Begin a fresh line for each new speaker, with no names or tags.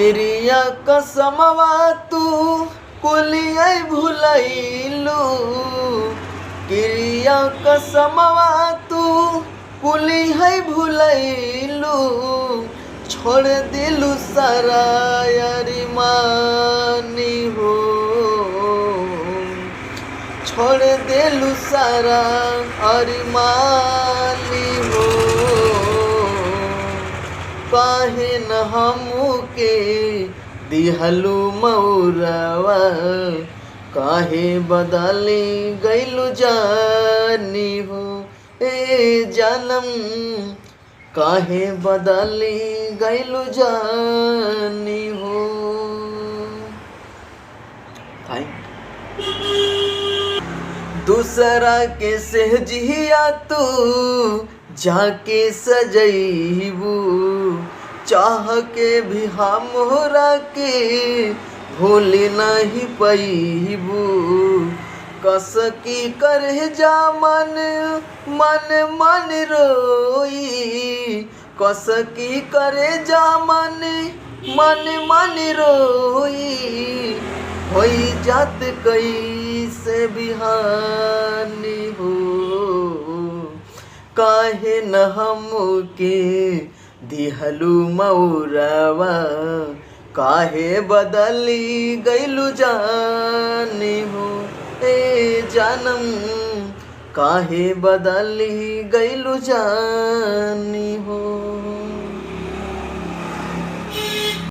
प्रिया कसमवा तू कुलियै भुलैलू, क्रिया कसमवा तू कुलियै भुलैलू, छोड़ दिलू सारा यारी मानी हो, छोड़ दिलू सारा अरिमानी हो। काहे न हमके दिहलू मौरवा, काहे बदली गइलू जानी हो। ए जानम काहे बदली गइलू जानी हो। दूसरा के सहजिया तू जाके सजैबू, चाह के भी हमरा के भूल नहीं पैबू। कस की करे जा मन मन मन रोई, कस की करे जा मन मन मन रोई। होई जात कैसे बिहानी हो, काहे न हमके दिहलू मौरवा, काहे बदली गइलू जानी हो। ए जानम काहे बदली गइलू जानी हो।